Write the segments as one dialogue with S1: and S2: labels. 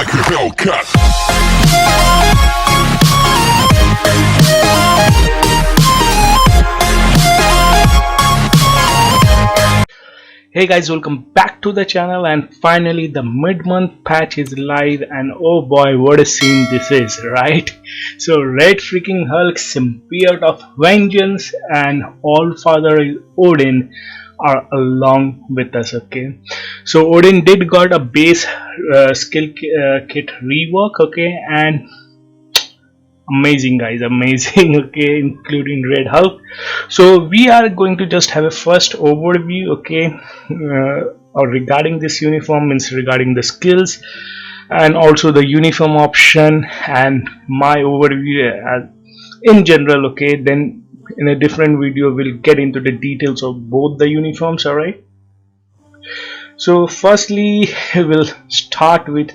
S1: like a Hellcat.
S2: Hey guys, welcome back to the channel, and finally the mid-month patch is live, and oh boy, what a scene this is, right? So Red freaking Hulk, Symbiote of Vengeance, and All-Father Odin are along with us. Okay, so Odin did got a base skill kit rework, okay, and amazing guys, amazing. Okay, including Red Hulk. So we are going to just have a first overview, okay, or regarding this uniform, means regarding the skills and also the uniform option and my overview in general. Okay, then in a different video we'll get into the details of both the uniforms. All right, so firstly we'll start with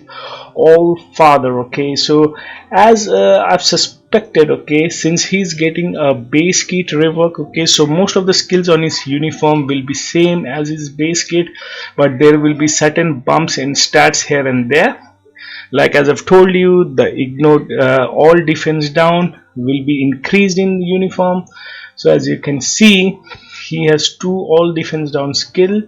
S2: All Father. Okay, so as I've suspected, okay, since he's getting a base kit rework, okay, so most of the skills on his uniform will be same as his base kit, but there will be certain bumps in stats here and there. Like as I've told you, the ignored all defense down will be increased in uniform. So as you can see, he has 2 all defense down skill.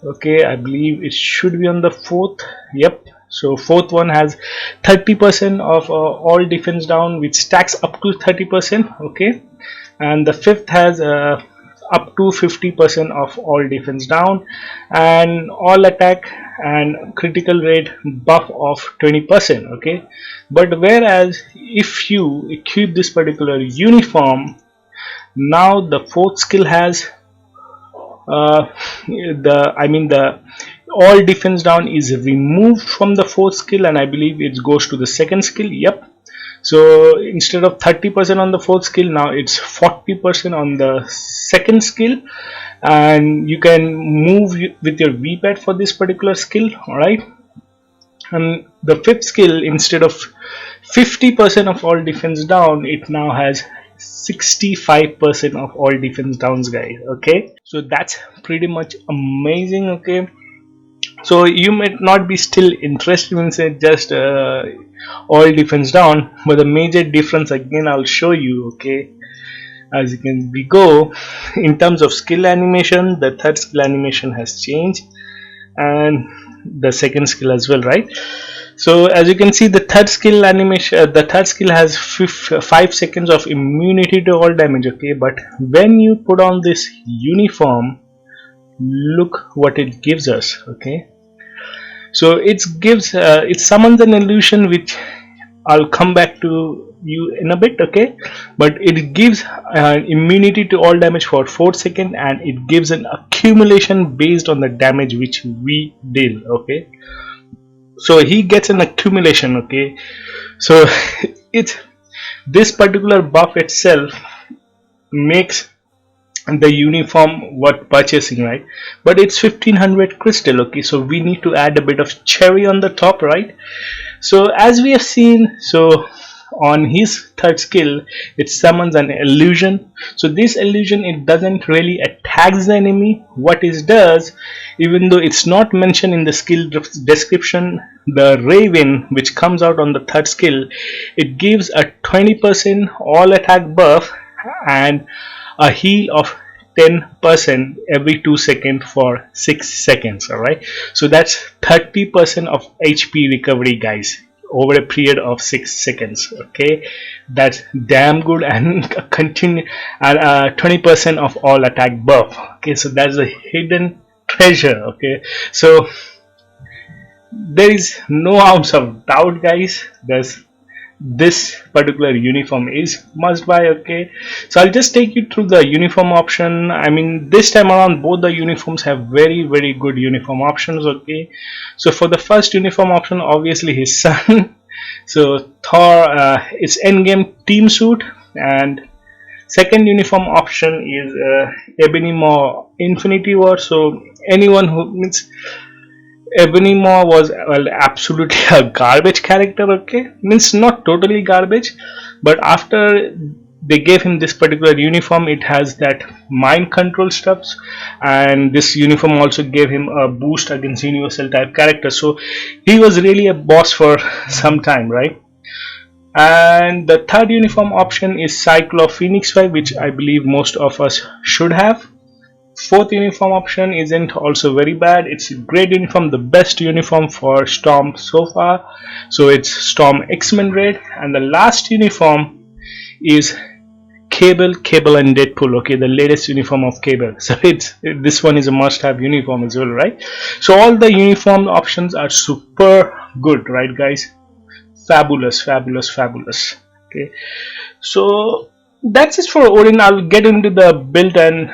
S2: Okay, I believe it should be on the 4th. Yep, so 4th one has 30% of all defense down, which stacks up to 30%. Okay, and the 5th has up to 50% of all defense down and all attack and critical rate buff of 20%. Okay, but whereas if you equip this particular uniform, now the 4th skill has the all defense down is removed from the 4th skill, and I believe it goes to the 2nd skill. Yep, so instead of 30% on the 4th skill, now it's 40% on the 2nd skill, and you can move with your V-pad for this particular skill. All right, and the 5th skill, instead of 50% of all defense down, it now has 65% of all defense downs, guys. Okay, so that's pretty much amazing. Okay, so you might not be still interested in say just all defense down, but the major difference again I'll show you. Okay, as you can we go in terms of skill animation, the 3rd skill animation has changed and the 2nd skill as well, right? So as you can see, the 3rd skill animation, the 3rd skill has 5 seconds of immunity to all damage. Okay, but when you put on this uniform, look what it gives us. Okay, so it summons an illusion, which I'll come back to you in a bit. Okay, but it gives immunity to all damage for 4 seconds, and it gives an accumulation based on the damage which we deal. Okay, so he gets an accumulation. Okay, so it's this particular buff itself makes the uniform worth purchasing, right? But it's 1500 crystal. Okay, so we need to add a bit of cherry on the top, right? So as we have seen, so on his 3rd skill, it summons an illusion. So this illusion, it doesn't really attack the enemy. What it does, even though it's not mentioned in the skill description, the Raven, which comes out on the 3rd skill, it gives a 20% all attack buff and a heal of 10% every 2 seconds for 6 seconds. All right, so that's 30% of HP recovery, guys, over a period of 6 seconds. Okay, that's damn good, and continue and 20% of all attack buff. Okay, so that's a hidden treasure. Okay, so there is no ounce of doubt, guys, this particular uniform is must buy. Okay, so I'll just take you through the uniform option. I mean, this time around both the uniforms have very good uniform options. Okay, so for the first uniform option, obviously his son, so Thor, it's endgame team suit, and second uniform option is Ebony Maw Infinity War. So anyone who means Ebony Maw was, well, absolutely a garbage character. Okay, means not totally garbage, but after they gave him this particular uniform. It has that mind control stuffs, and this uniform also gave him a boost against universal type characters. So he was really a boss for some time, right? And the third uniform option is Cyclo Phoenix 5, which I believe most of us should have. Fourth uniform option isn't also very bad. It's a great uniform, the best uniform for Storm so far. So it's Storm X-Men Red. And the last uniform is Cable, and Deadpool. Okay, the latest uniform of Cable. So this one is a must-have uniform as well, right? So all the uniform options are super good, right, guys? Fabulous, fabulous, fabulous. Okay, so that's it for Odin. I'll get into the build and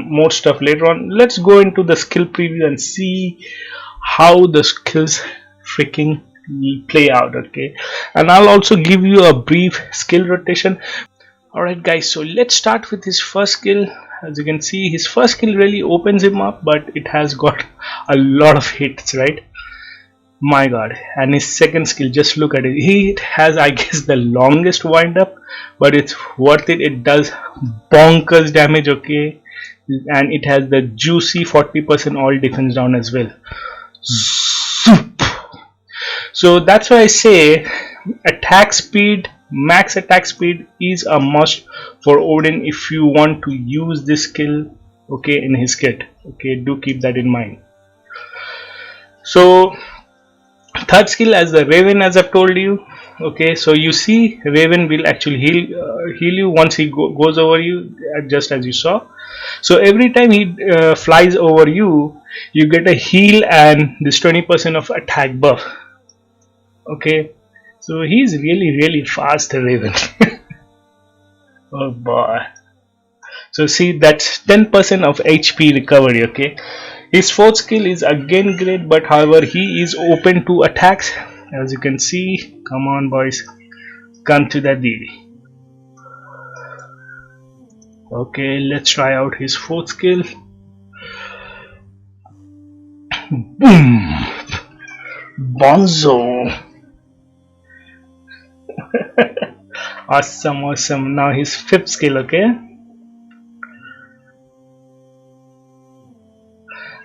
S2: more stuff later on. Let's go into the skill preview and see how the skills freaking play out. Okay, and I'll also give you a brief skill rotation. Alright guys, so let's start with his first skill. As you can see, his first skill really opens him up, but it has got a lot of hits, right? My god. And his second skill, just look at it. He has, I guess, the longest wind up, but it's worth it. It does bonkers damage, okay? And it has the juicy 40% all defense down as well. So that's why I say attack speed, max attack speed is a must for Odin if you want to use this skill, okay, in his kit. Okay, do keep that in mind. So third skill as the Raven, as I've told you. Okay, so you see Raven will actually heal you once he goes over you, just as you saw. So every time he flies over you, you get a heal and this 20% of attack buff. Okay, so he's really fast, Raven. Oh boy. So see, that's 10% of HP recovery. Okay, his fourth skill is again great, but however he is open to attacks, as you can see. Come on boys, come to the deal. Okay, let's try out his fourth skill. Boom, Bonzo. Awesome. Now his fifth skill, okay,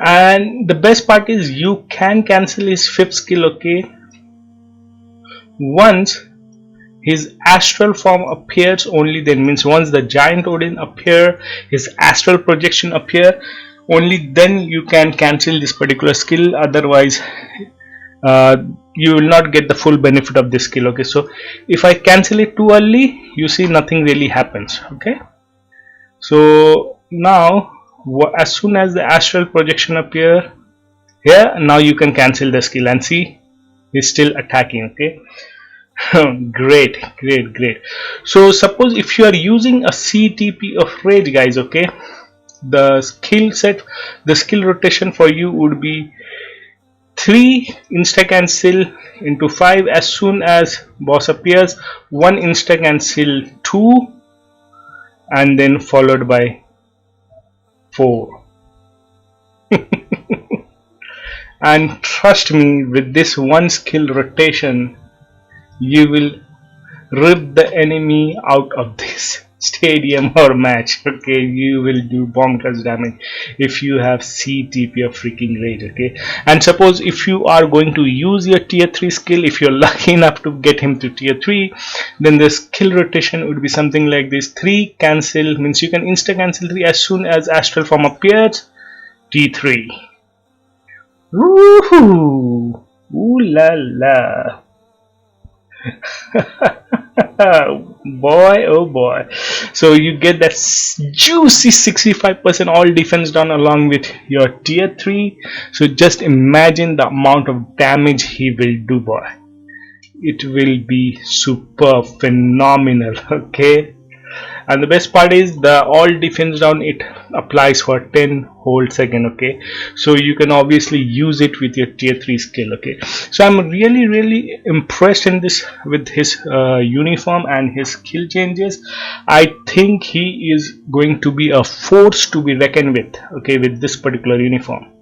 S2: and the best part is you can cancel his fifth skill, okay, once his astral form appears. Only then, means once the giant Odin appear, his astral projection appear, only then you can cancel this particular skill. Otherwise you will not get the full benefit of this skill. Okay, so if I cancel it too early, you see nothing really happens. Okay, so now as soon as the astral projection appear here, now you can cancel the skill and see he's still attacking. Okay. Great. So suppose if you are using a CTP of rage, guys, okay, the skill rotation for you would be 3 insta cancel into 5 as soon as boss appears, 1 insta cancel 2, and then followed by 4. And trust me, with this one skill rotation, you will rip the enemy out of this stadium or match. Okay, you will do bonkers damage if you have CTP of freaking rage. Okay, and suppose if you are going to use your tier 3 skill, if you're lucky enough to get him to tier 3, then the skill rotation would be something like this. 3 cancel means you can insta cancel 3 as soon as astral form appears, T3. Woohoo! Ooh la la. Boy, oh boy. So you get that juicy 65% all defense down along with your tier 3. So just imagine the amount of damage he will do, boy. It will be super phenomenal. Okay, and the best part is the all defense down, it applies for 10 whole second. Okay, so you can obviously use it with your tier 3 skill. Okay, so I'm really impressed in this with his uniform and his skill changes. I think he is going to be a force to be reckoned with, okay, with this particular uniform.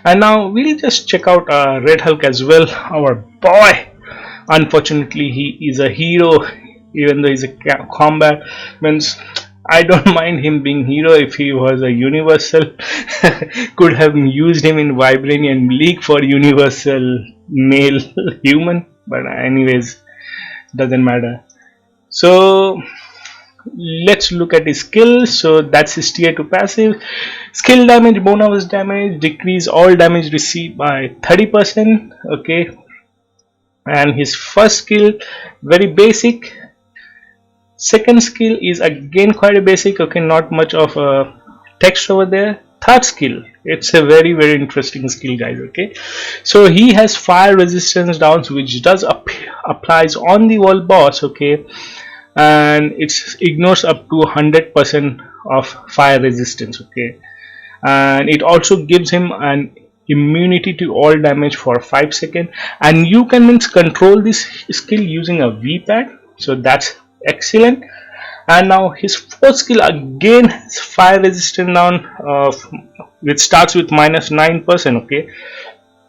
S2: And now we'll just check out Red Hulk as well, our boy. Unfortunately, he is a hero even though he's a combat means. I don't mind him being hero if he was a universal. Could have used him in Vibranium League for universal male human, but anyways, doesn't matter. So let's look at his skills. So that's his tier 2 passive. Skill damage, bonus damage, decrease all damage received by 30%. Okay, and his first skill, very basic. Second skill is again quite a basic. Okay, not much of a text over there. Third skill, it's a very interesting skill, guys. Okay, so he has fire resistance downs, which does applies on the world boss. Okay, and it ignores up to 100% of fire resistance. Okay, and it also gives him an immunity to all damage for 5 seconds, and you can control this skill using a V-pad, so that's excellent. And now his fourth skill again has fire resistance down, which starts with -9%. Okay,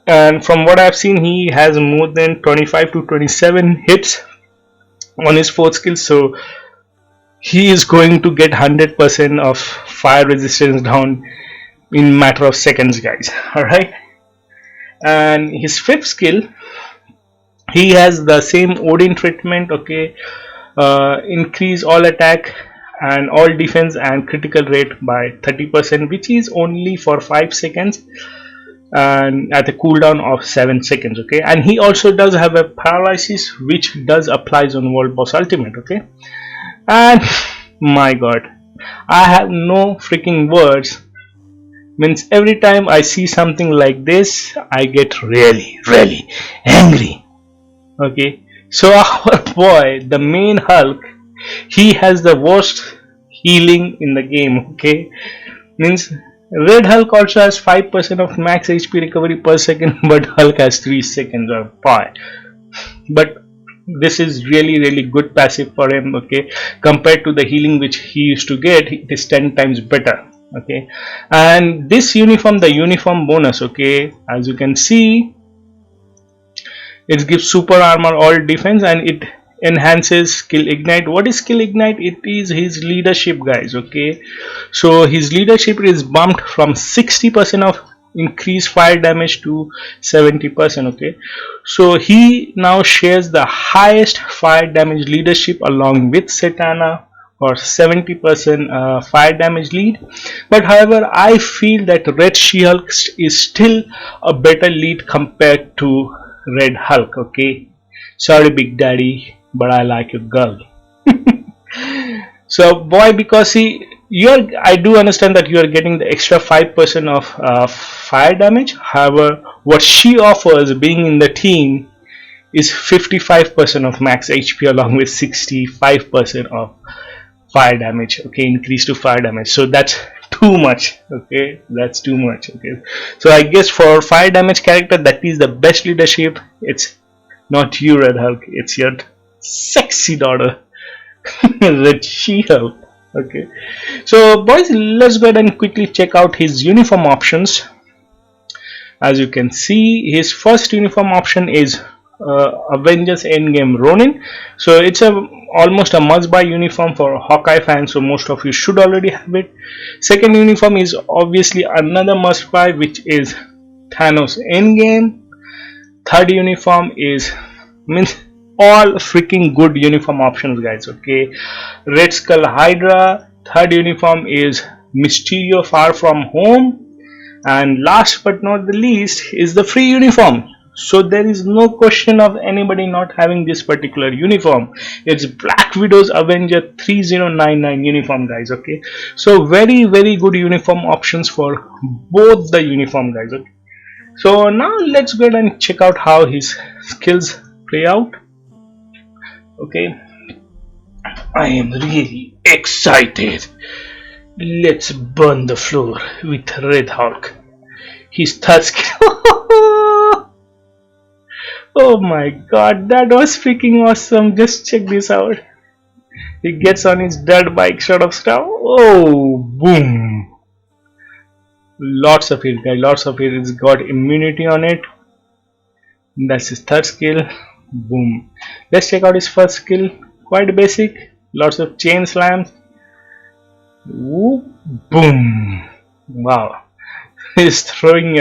S2: and from what I've seen, he has more than 25 to 27 hits on his fourth skill, so he is going to get 100% of fire resistance down in matter of seconds, guys. All right, and his fifth skill, he has the same Odin treatment. Okay, increase all attack and all defense and critical rate by 30%, which is only for 5 seconds and at a cooldown of 7 seconds. Okay, and he also does have a paralysis, which does applies on world boss ultimate. Okay, and my god, I have no freaking words. Means every time I see something like this, I get really angry. Okay, so our boy, the main Hulk, he has the worst healing in the game. Okay, means Red Hulk also has 5% of max HP recovery per second, but Hulk has 3 seconds of pi. But this is really good passive for him. Okay, compared to the healing which he used to get, it is 10 times better. Okay, and this uniform, the uniform bonus, okay, as you can see, it gives super armor, all defense, and it enhances skill ignite. What is skill ignite? It is his leadership, guys. Okay, so his leadership is bumped from 60% of increased fire damage to 70%. Okay, so he now shares the highest fire damage leadership along with Satana for 70% fire damage lead. But however, I feel that Red She-Hulk is still a better lead compared to Red Hulk. Okay, sorry Big Daddy, but I like your girl. So boy, because I do understand that you are getting the extra 5% of fire damage. However, what she offers being in the team is 55% of max HP along with 65% of fire damage. Okay, increase to fire damage, so that's too much. Okay, that's too much. Okay, so I guess for fire damage character, that is the best leadership. It's not you, Red Hulk, it's your sexy daughter, Red She-Hulk. Okay, so boys, let's go ahead and quickly check out his uniform options. As you can see, his first uniform option is Avengers Endgame Ronin. So it's almost a must-buy uniform for Hawkeye fans, so most of you should already have it. Second uniform is obviously another must-buy, which is Thanos Endgame. Third uniform is all freaking good uniform options, guys. Okay, Red Skull Hydra. Third uniform is Mysterio Far From Home. And last but not the least is the free uniform. So there is no question of anybody not having this particular uniform. It's Black Widow's Avenger 3099 uniform, guys. Okay, so very good uniform options for both the uniform, guys. Okay, so now let's go ahead and check out how his skills play out. Okay, I am really excited. Let's burn the floor with Red Hulk. His third skill. Oh my god, that was freaking awesome. Just check this out. He gets on his dirt bike sort of stuff. Oh, boom. Lots of it, guys. Lots of it. It's got immunity on it. That's his third skill. Boom. Let's check out his first skill. quite basic. Lots of chain slams. Whoop, boom. Wow. He's throwing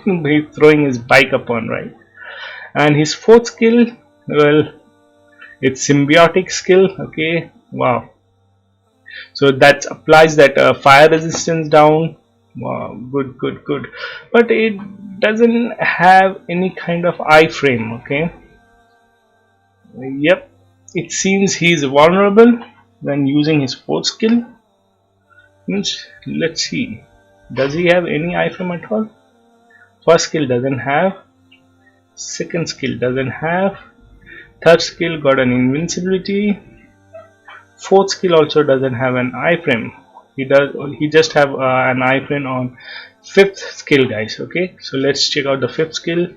S2: he's throwing his bike upon, right? And his fourth skill, well, it's symbiotic skill. Okay, wow. So that applies that fire resistance down. Wow, good. But it doesn't have any kind of iframe. Okay. Yep. It seems he's vulnerable when using his fourth skill. Let's see. Does he have any iframe at all? First skill doesn't have. Second skill doesn't have. Third skill got an invincibility. Fourth skill also doesn't have an iframe. He just have an iframe on fifth skill, guys. Okay, so let's check out the fifth skill.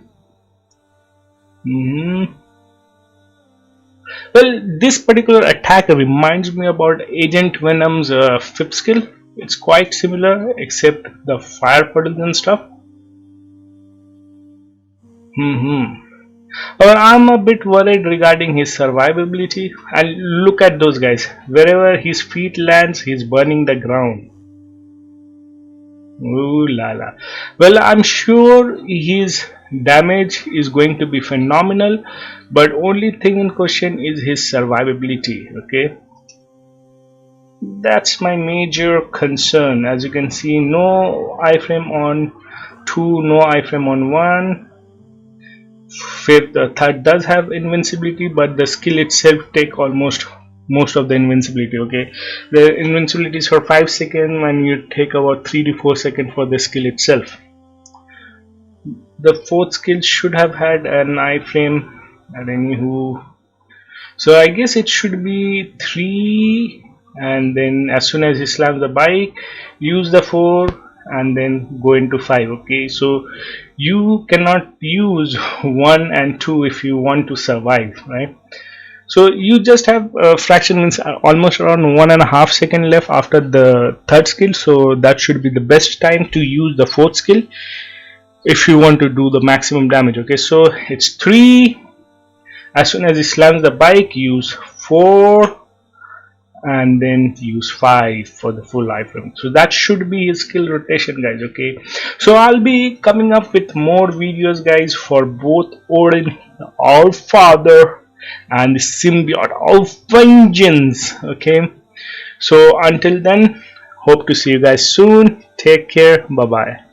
S2: Well, this particular attack reminds me about Agent Venom's fifth skill. It's quite similar except the fire puddles and stuff. But I'm a bit worried regarding his survivability. And look at those guys. Wherever his feet lands, he's burning the ground. Ooh la la. Well, I'm sure his damage is going to be phenomenal, but only thing in question is his survivability. Okay, that's my major concern. As you can see, no iframe on 2, no iframe on 1. Fifth, third does have invincibility, but the skill itself take almost most of the invincibility. Okay, the invincibility is for 5 seconds and you take about 3 to 4 seconds for the skill itself. The fourth skill should have had an iframe, and anywho, so I guess it should be 3, and then as soon as he slams the bike, use the 4 and then go into 5. Okay, so you cannot use 1 and 2 if you want to survive, right? So you just have fraction, means almost around 1.5 seconds left after the third skill, so that should be the best time to use the fourth skill if you want to do the maximum damage. Okay, so it's 3, as soon as he slams the bike, use 4, and then use 5 for the full iframe. So that should be his skill rotation, guys. Okay, so I'll be coming up with more videos, guys, for both Odin, All Father, and the symbiote of vengeance. Okay, so until then, hope to see you guys soon. Take care. Bye bye.